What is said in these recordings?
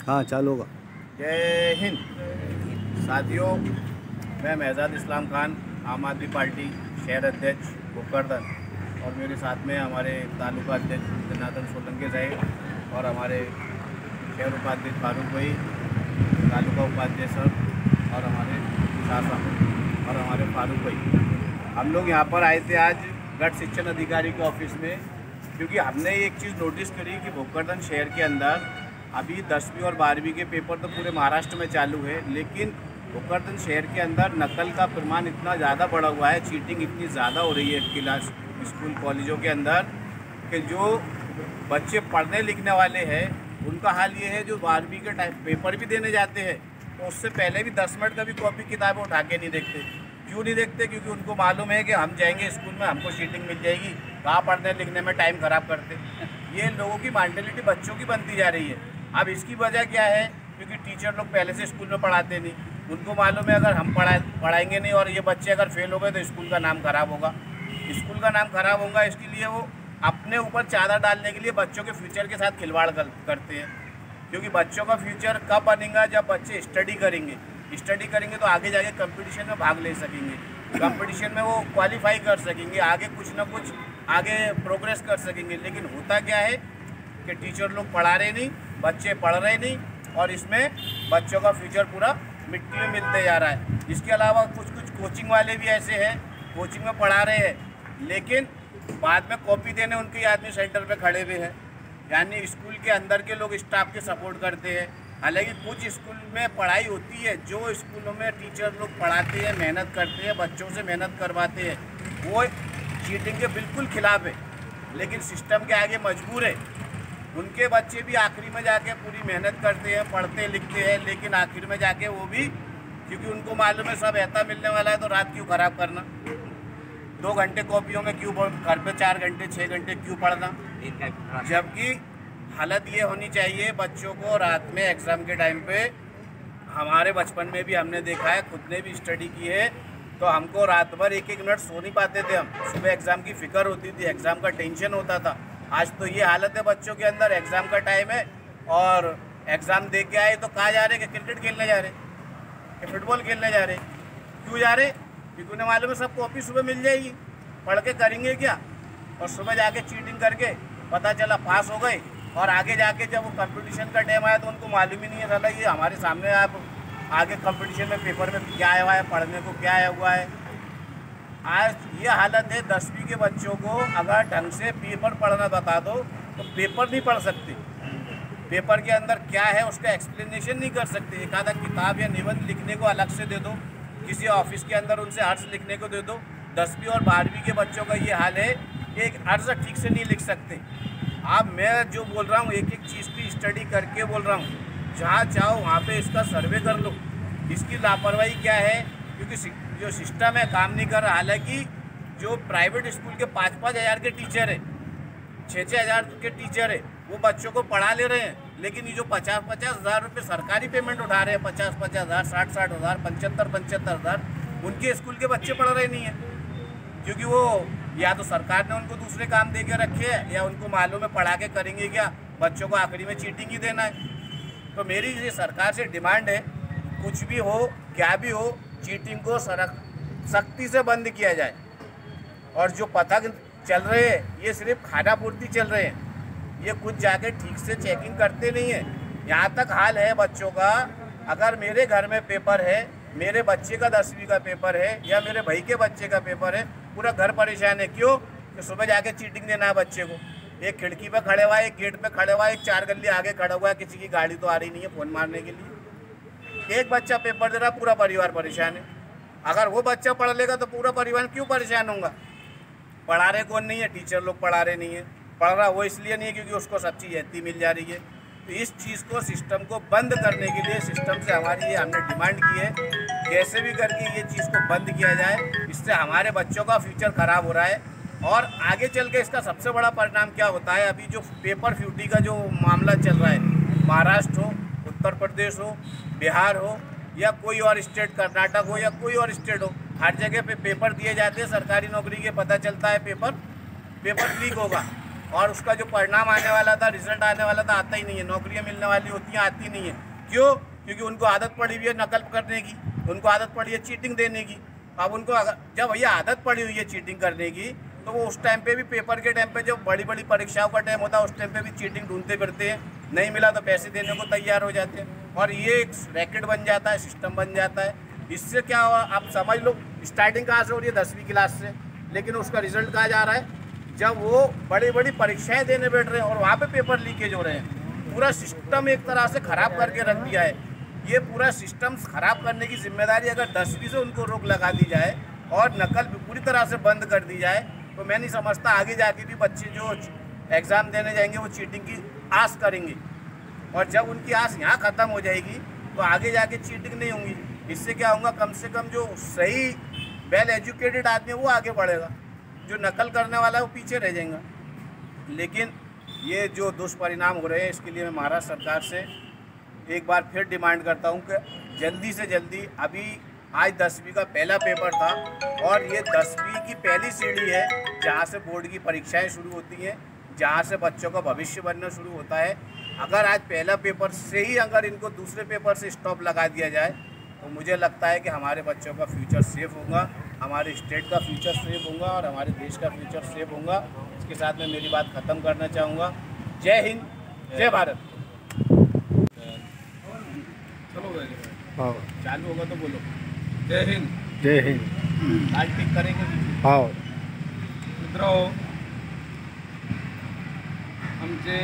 हाँ चालू होगा। जय हिंद साथियों, मैं महजाद इस्लाम खान, आम आदमी पार्टी शहर अध्यक्ष भोकरदन, और मेरे साथ में हमारे तालुका अध्यक्ष जनार्दन सोलंकी साहब और हमारे शहर उपाध्यक्ष फारूक भाई, तालुका उपाध्यक्ष सर और हमारे शासन और हमारे फारूक भाई। हम लोग यहाँ पर आए थे आज गढ़ शिक्षण अधिकारी के ऑफिस में, क्योंकि हमने एक चीज़ नोटिस करी कि भोकरदन शहर के अंदर अभी 10वीं और 12वीं के पेपर तो पूरे महाराष्ट्र में चालू है, लेकिन भोकरदन शहर के अंदर नकल का प्रमाण इतना ज़्यादा बढ़ा हुआ है, चीटिंग इतनी ज़्यादा हो रही है क्लास स्कूल कॉलेजों के अंदर कि जो बच्चे पढ़ने लिखने वाले हैं उनका हाल ये है, जो 12वीं के टाइम पेपर भी देने जाते हैं तो उससे पहले भी 10 मिनट का भी कॉपी किताबें उठा के नहीं देखते। क्यों नहीं देखते? क्योंकि उनको मालूम है कि हम जाएंगे स्कूल में हमको चीटिंग मिल जाएगी, कहाँ पढ़ने लिखने में टाइम ख़राब करते। ये लोगों की मेंटालिटी बच्चों की बनती जा रही है। अब इसकी वजह क्या है? क्योंकि टीचर लोग पहले से स्कूल में पढ़ाते नहीं, उनको मालूम है अगर हम पढ़ाएंगे नहीं और ये बच्चे अगर फेल हो गए तो स्कूल का नाम खराब होगा। स्कूल का नाम खराब होगा, इसके लिए वो अपने ऊपर चादर डालने के लिए बच्चों के फ्यूचर के साथ खिलवाड़ करते हैं। क्योंकि बच्चों का फ्यूचर कब बनेगा? जब बच्चे स्टडी करेंगे तो आगे जाके कंपटीशन में भाग ले सकेंगे, कंपटीशन में वो क्वालिफाई कर सकेंगे, आगे कुछ ना कुछ आगे प्रोग्रेस कर सकेंगे। लेकिन होता क्या है कि टीचर लोग पढ़ा रहे नहीं, बच्चे पढ़ रहे नहीं, और इसमें बच्चों का फ्यूचर पूरा मिट्टी में मिलते जा रहा है। इसके अलावा कुछ कोचिंग वाले भी ऐसे हैं, कोचिंग में पढ़ा रहे हैं लेकिन बाद में कॉपी देने उनके आदमी सेंटर पे खड़े हुए हैं, यानी स्कूल के अंदर के लोग स्टाफ के सपोर्ट करते हैं। हालांकि कुछ स्कूल में पढ़ाई होती है, जो स्कूलों में टीचर लोग पढ़ाते हैं, मेहनत करते हैं, बच्चों से मेहनत करवाते हैं, वो चीटिंग के बिल्कुल खिलाफ है, लेकिन सिस्टम के आगे मजबूर है। उनके बच्चे भी आखिरी में जाके पूरी मेहनत करते हैं, पढ़ते लिखते हैं, लेकिन आखिर में जाके वो भी, क्योंकि उनको मालूम है सब ऐसा मिलने वाला है तो रात क्यों ख़राब करना, 2 घंटे कॉपियों में क्यों, घर पे 4 घंटे 6 घंटे क्यों पढ़ना। जबकि हालत ये होनी चाहिए बच्चों को रात में एग्ज़ाम के टाइम पे, हमारे बचपन में भी हमने देखा है, खुद ने भी स्टडी की है, तो हमको रात भर 1-1 मिनट सो नहीं पाते थे हम। सुबह एग्ज़ाम की फ़िक्र होती थी, एग्ज़ाम का टेंशन होता था। आज तो ये हालत है बच्चों के अंदर, एग्ज़ाम का टाइम है और एग्ज़ाम दे के आए तो कहाँ जा रहे कि क्रिकेट खेलने जा रहे कि फुटबॉल खेलने जा रहे। क्यों जा रहे? क्योंकि उन्हें मालूम है सब कॉपी सुबह मिल जाएगी, पढ़ के करेंगे क्या, और सुबह जाके चीटिंग करके पता चला पास हो गए, और आगे जाके जब वो कंपटीशन का टाइम आया तो उनको मालूम ही नहीं है साला ये हमारे सामने आप आगे कंपटीशन में पेपर में क्या आया हुआ है, पढ़ने को क्या आया हुआ है। आज ये हालत है 10वीं के बच्चों को अगर ढंग से पेपर पढ़ना बता दो तो पेपर नहीं पढ़ सकते, पेपर के अंदर क्या है उसका एक्सप्लेनेशन नहीं कर सकते। एक आधा किताब या निबंध लिखने को अलग से दे दो, किसी ऑफिस के अंदर उनसे अर्ज लिखने को दे दो। 10वीं और 12वीं के बच्चों का ये हाल है, एक अर्ज ठीक से नहीं लिख सकते। अब मैं जो बोल रहा हूँ एक चीज़ की स्टडी करके बोल रहा हूँ, जहाँ चाहो वहाँ पे इसका सर्वे कर लो। इसकी लापरवाही क्या है? क्योंकि जो सिस्टम है काम नहीं कर रहा। हालांकि जो प्राइवेट स्कूल के 5-5 हज़ार के टीचर है, 6-6 हज़ार के टीचर है, वो बच्चों को पढ़ा ले रहे हैं, लेकिन ये जो 50-50 हज़ार रुपये सरकारी पेमेंट उठा रहे हैं, 50-50 हज़ार, 60-60 हज़ार, 75-75 हज़ार, उनके स्कूल के बच्चे पढ़ रहे नहीं हैं। क्योंकि वो या तो सरकार ने उनको दूसरे काम दे के रखे हैं, या उनको मालूम है पढ़ा के करेंगे क्या, बच्चों को आखिरी में चीटिंग ही देना है। तो मेरी ये सरकार से डिमांड है, कुछ भी हो क्या भी हो, चीटिंग को सख्ती से बंद किया जाए। और जो पतंग चल रहे हैं ये सिर्फ खाना पूर्ति चल रहे हैं, ये कुछ जाके ठीक से चेकिंग करते नहीं हैं। यहाँ तक हाल है बच्चों का, अगर मेरे घर में पेपर है, मेरे बच्चे का 10वीं का पेपर है या मेरे भाई के बच्चे का पेपर है, पूरा घर परेशान है। क्यों? कि सुबह जाके चीटिंग देना है बच्चे को। एक खिड़की पे खड़े हुआ है, एक गेट पे खड़े हुआ है, एक 4 गली आगे खड़ा हुआ है, किसी की गाड़ी तो आ रही नहीं है फ़ोन मारने के लिए। एक बच्चा पेपर दे रहा, पूरा परिवार परेशान है। अगर वो बच्चा पढ़ लेगा तो पूरा परिवार क्यों परेशान होगा? पढ़ा रहे कौन नहीं है? टीचर लोग पढ़ा रहे नहीं है। पढ़ रहा वो इसलिए नहीं है क्योंकि उसको सब चीज़ ऐसी मिल जा रही है। तो इस चीज़ को, सिस्टम को बंद करने के लिए सिस्टम से हमारी ये हमने डिमांड की है, कैसे भी करके ये चीज़ को बंद किया जाए। इससे हमारे बच्चों का फ्यूचर ख़राब हो रहा है, और आगे चल के इसका सबसे बड़ा परिणाम क्या होता है? अभी जो पेपर फ्यूटी का जो मामला चल रहा है, महाराष्ट्र हो, उत्तर प्रदेश हो, बिहार हो, या कोई और स्टेट, कर्नाटक हो या कोई और स्टेट हो, हर जगह पे पेपर दिए जाते हैं सरकारी नौकरी के। पता चलता है पेपर लीक होगा, और उसका जो परिणाम आने वाला था, रिजल्ट आने वाला था, आता ही नहीं है। नौकरियां मिलने वाली होती हैं, आती नहीं है। क्यों? क्योंकि उनको आदत पड़ी हुई है नकल करने की, उनको आदत पड़ी है चीटिंग देने की। अब उनको जब भैया आदत पड़ी हुई है चीटिंग करने की, तो वो उस टाइम पे भी, पेपर के टाइम पे, जब बड़ी बड़ी परीक्षाओं का टाइम होता है, उस टाइम पे भी चीटिंग ढूंढते फिरते हैं। नहीं मिला तो पैसे देने को तैयार हो जाते हैं, और ये एक रैकेट बन जाता है, सिस्टम बन जाता है। इससे क्या हुआ आप समझ लो, स्टार्टिंग कहाँ से हो रही है? 10वीं क्लास से, लेकिन उसका रिजल्ट कहाँ जा रहा है? जब वो बड़ी बड़ी परीक्षाएं देने बैठ रहे हैं और वहाँ पे पेपर लीकेज हो रहे हैं। पूरा सिस्टम एक तरह से ख़राब करके रख दिया है। ये पूरा सिस्टम ख़राब करने की जिम्मेदारी अगर 10वीं से उनको रोक लगा दी जाए और नकल पूरी तरह से बंद कर दी जाए, तो मैं नहीं समझता आगे जाके भी बच्चे जो एग्ज़ाम देने जाएंगे वो चीटिंग की आस करेंगे। और जब उनकी आस यहाँ ख़त्म हो जाएगी तो आगे जाके चीटिंग नहीं होंगी। इससे क्या होगा? कम से कम जो सही वेल एजुकेटेड आदमी है वो आगे बढ़ेगा, जो नकल करने वाला है वो पीछे रह जाएगा। लेकिन ये जो दुष्परिणाम हो रहे हैं, इसके लिए मैं महाराष्ट्र सरकार से एक बार फिर डिमांड करता हूँ कि जल्दी से जल्दी, अभी आज 10वीं का पहला पेपर था और ये 10वीं की पहली सीढ़ी है जहाँ से बोर्ड की परीक्षाएं शुरू होती हैं, जहाँ से बच्चों का भविष्य बनना शुरू होता है। अगर आज पहला पेपर से ही अगर इनको दूसरे पेपर से स्टॉप लगा दिया जाए, तो मुझे लगता है कि हमारे बच्चों का फ्यूचर सेफ होगा, हमारे स्टेट का फ्यूचर सेफ होगा और हमारे देश का फ्यूचर सेफ होगा। इसके साथ मैं मेरी बात ख़त्म करना चाहूँगा। जय हिंद, जय भारत। चलो हाँ, चालू होगा तो बोलो। जय हिंद, जय हिंद। आज पिक करेंगे। हाँ, मित्रांनो, आमचे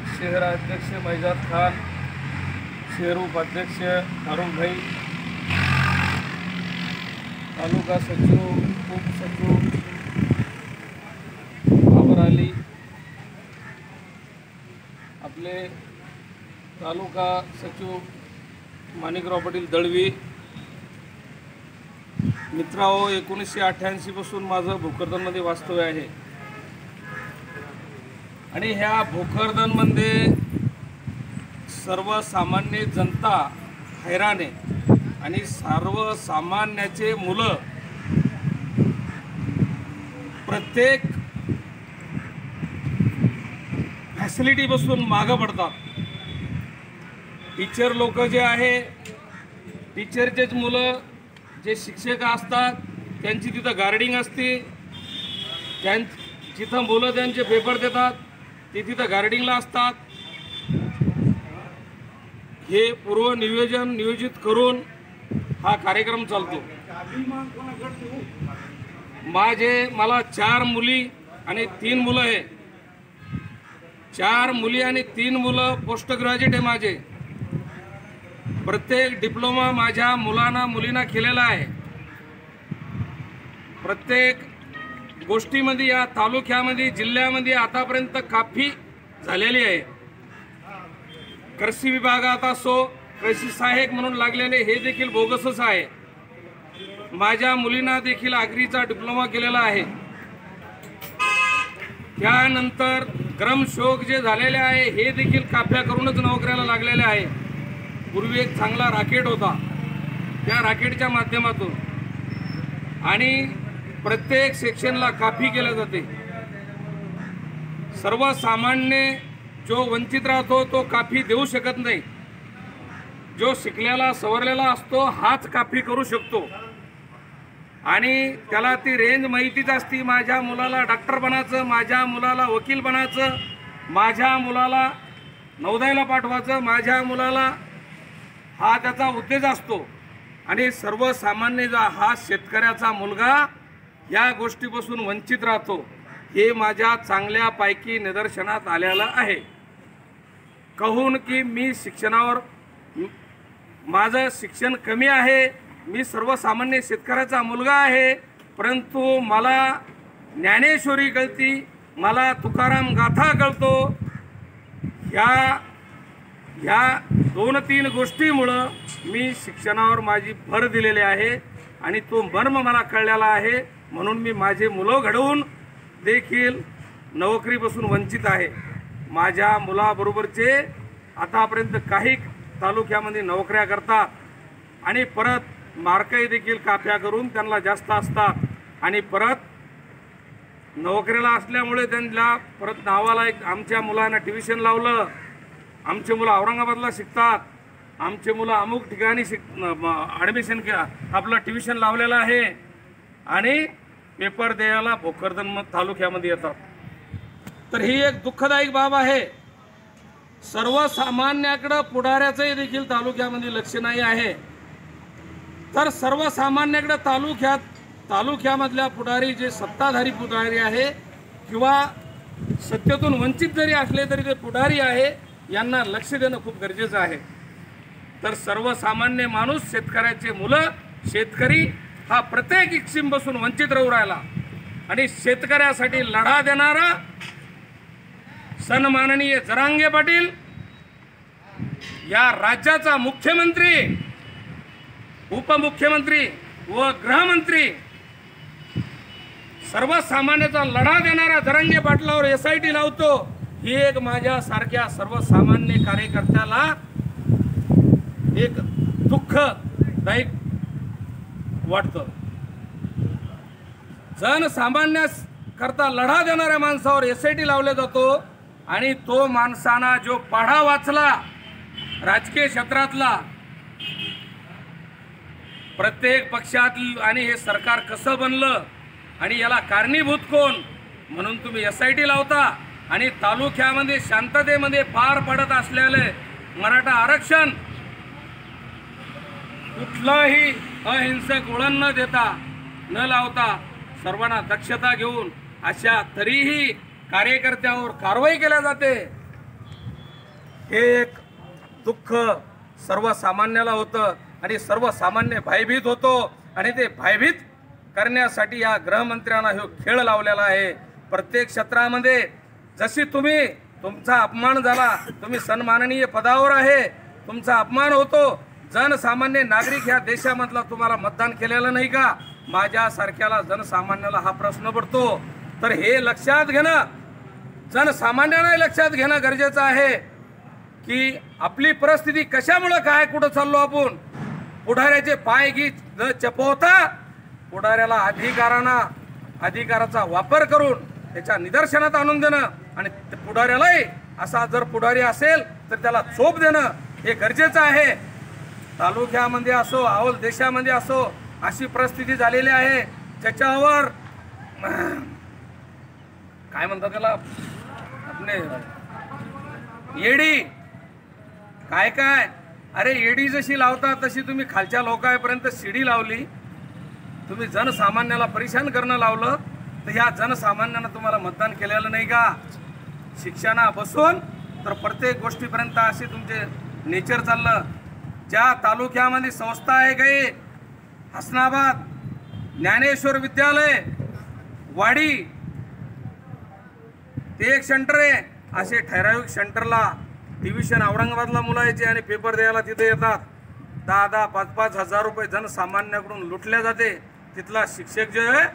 शहराध्यक्ष मैजाद खान, शहर उपाध्यक्ष फारूक भाई, तालुका सचिव, उपसचिव बाबर अली, आपले तालुका सचिव माणिकराव पाटील दळवी. मित्रांनो, 1988 पासून माझं भोकरदनमध्ये वास्तव्य आहे आणि ह्या भोकरदनमध्ये सर्वसामान्य जनता हैराण आहे आणि सर्वसामान्याचे मुलं प्रत्येक फॅसिलिटीपासून मागं पडतात. टीचर लोक जे आहे, टीचरचेच मुलं जे शिक्षक असतात त्यांची तिथं गार्डिंग असते, जिथं मुलं त्यांचे पेपर देतात ते तिथं गार्डिंगला असतात. हे पूर्व नियोजित करून हा कार्यक्रम चालतो. मला 4 मुली आणि 3 मुलं आहे. 4 मुली आणि 3 मुलं पोस्ट ग्रॅज्युएट आहे माझे. प्रत्येक डिप्लोमा माझ्या मुलींना केलेला आहे. प्रत्येक गोष्टीमध्ये या तालुक्यामध्ये, जिल्ह्यामध्ये आतापर्यंत काफी झालेली आहे. कृषी विभागात असो, कृषी सहाय्यक म्हणून लागलेले हे देखील बोगसच आहे. माझ्या मुलींना देखील अग्रीचा डिप्लोमा केलेला आहे. त्यानंतर ग्रामसेवक जे झालेले आहे हे देखील काफ्या करूनच नोकऱ्याला लागलेले आहे. पूर्वी एक चांगला रॅकेट होता, त्या रॅकेटच्या माध्यमातून आणि प्रत्येक सेक्शनला काफी केली जाते. सर्वसामान्य जो वंचित राहतो तो काफी देऊ शकत नाही. जो शिकलेला सवरलेला असतो हाच काफी करू शकतो आणि त्याला ती रेंज माहितीच असती. माझ्या मुलाला डॉक्टर बनायचं, माझ्या मुलाला वकील बनायचं, माझ्या मुलाला नौदयाला पाठवायचं, माझ्या मुलाला हा त्याचा उद्देश असतो. आणि सर्वसामान्य हा शेतकऱ्याचा मुलगा या गोष्टीपासून वंचित राहतो. हे माझ्या चांगल्यापैकी निदर्शनात आलेलं आहे. कहून की मी शिक्षणावर, माझं शिक्षण कमी आहे, मी सर्वसामान्य शेतकऱ्याचा मुलगा आहे, परंतु मला ज्ञानेश्वरी कळती, मला तुकाराम गाथा कळतो. ह्या 2-3 गोष्टीमुळं मी शिक्षणावर माझी भर दिलेली आहे आणि तो मर्म मला कळलेला आहे. म्हणून मी माझे मुलं घडवून देखील नोकरीपासून वंचित आहे. माझ्या मुलाबरोबरचे आतापर्यंत काही तालुक्यामध्ये नोकऱ्या करतात आणि परत मार्कही देखील काफ्या करून त्यांना जास्त असतात आणि परत नोकरीला असल्यामुळे त्यांना परत नावाला एक आमच्या मुलांना ट्युशन लावलं, आमची मुलं औरंगाबादला शिकतात, आमची मुलं अमुक ठिकाणी ॲडमिशन आपलं ट्युशन लावलेलं आहे आणि पेपर द्यायला भोकरदन तालुक्यामध्ये येतात. तर ही एक दुःखदायक बाब आहे. सर्वसामान्याकडं पुढाऱ्याचंही देखील तालुक्यामध्ये लक्ष नाही आहे. तर सर्वसामान्याकडे तालुक्यामधल्या पुढारी जे सत्ताधारी पुढारी आहे किंवा सत्तेतून वंचित जरी असले तरी ते पुढारी आहे, यांना लक्ष देणं खूप गरजेचं आहे. तर सर्वसामान्य माणूस, शेतकऱ्याचे मुलं, शेतकरी हा प्रत्येक इक्षीमपासून वंचित राहू राहिला आणि शेतकऱ्यासाठी लढा देणारा सन्माननीय जरांगे पाटील या राज्याचा मुख्यमंत्री, उपमुख्यमंत्री व गृहमंत्री, सर्वसामान्याचा लढा देणारा जरांगे पाटलावर SIT लावतो, ही एक माझ्यासारख्या सर्वसामान्य कार्यकर्त्याला एक दुःखदायक वाटतं. जनसामान्याकरता लढा देणाऱ्या माणसावर SIT लावला जातो आणि तो माणसाना जो पाढा वाचला राजकीय क्षेत्रातला, प्रत्येक पक्षात, आणि हे सरकार कसं बनलं आणि याला कारणीभूत कोण म्हणून तुम्ही SIT लावता आणि तालुक्यामध्ये शांततेमध्ये पार पडत असलेले मराठा आरक्षण कुठलाही अहिंसक वळण न देता, न लावता, सर्वांना दक्षता घेऊन अशा तरीही कार्यकर्त्यावर कारवाई केल्या जाते. हे एक दुःख सर्वसामान्याला होतं आणि सर्वसामान्य भयभीत होतो आणि ते भयभीत करण्यासाठी या गृहमंत्र्यांना हा खेळ लावलेला आहे. प्रत्येक क्षेत्रामध्ये जशी तुमचा अपमान झाला, तुम्ही सन्माननीय पदावर आहे, तुमचा अपमान होतो, जनसामान्य नागरिक ह्या देशामधला तुम्हाला मतदान केलेलं नाही का? माझ्यासारख्याला जनसामान्याला हा प्रश्न पडतो. तर हे लक्षात घेणं, जनसामान्यांना लक्षात घेणं गरजेचं आहे की आपली परिस्थिती कशामुळे काय, कुठं चाललो आपण. पुढाऱ्याचे पाय न चपवता पुढाऱ्याला अधिकाराचा वापर करून त्याच्या निदर्शनात आणून देणं आणि पुढाऱ्यालाही असा जर पुढारी असेल तर त्याला चोप देणं हे गरजेचं आहे. तालुक्यामध्ये असो, अवल देशामध्ये असो, अशी परिस्थिती झालेली आहे ज्याच्यावर काय म्हणतात त्याला, आपले येडी काय अरे येडी जशी लावता तशी तुम्ही खालच्या लोकांपर्यंत शिडी लावली. तुम्ही जनसामान्याला परेशान करणं लावलं तर ह्या जनसामान्यांना तुम्हाला मतदान केलेलं नाही का? शिक्षणा बसून तर प्रत्येक गोष्टीपर्यंत असे तुमचे नेचर चाललं. ज्या तालुक्यामध्ये संस्था आहे काही, हसनाबाद, ज्ञानेश्वर विद्यालय, वाडी, ते एक सेंटर आहे. असे ठराविक सेंटरला डिव्हिजन औरंगाबादला मुलं यायचे आणि पेपर द्यायला तिथे येतात. 10,000 5,000 हजार रुपये जनसामान्याकडून लुटल्या जाते. तिथला शिक्षक जो आहे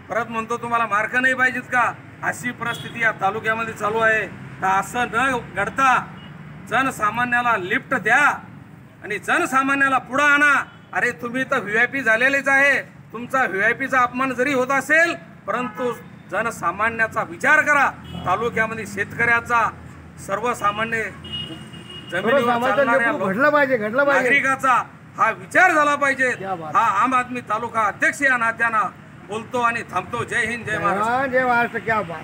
परत म्हणतो तुम्हाला मार्क नाही पाहिजेत का? अशी परिस्थिती या तालुक्यामध्ये चालू आहे. तर असं न घडता जनसामान्याला लिफ्ट द्या आणि जनसामान्याला पुढं आणा. अरे तुम्ही तर VIP झालेलेच आहे. तुमचा VIPचा अपमान जरी होत असेल परंतु जनसामान्याचा विचार करा. तालुक्यामध्ये शेतकऱ्याचा, सर्वसामान्य जमिनीवर चालणाऱ्या नागरिकाचा हा विचार झाला पाहिजे. हा आम आदमी तालुका अध्यक्ष या नात्यानं बोलतो आणि थांबतो. जय हिंद, जय महाराष्ट्र. जय महाराष्ट्र. क्या बात.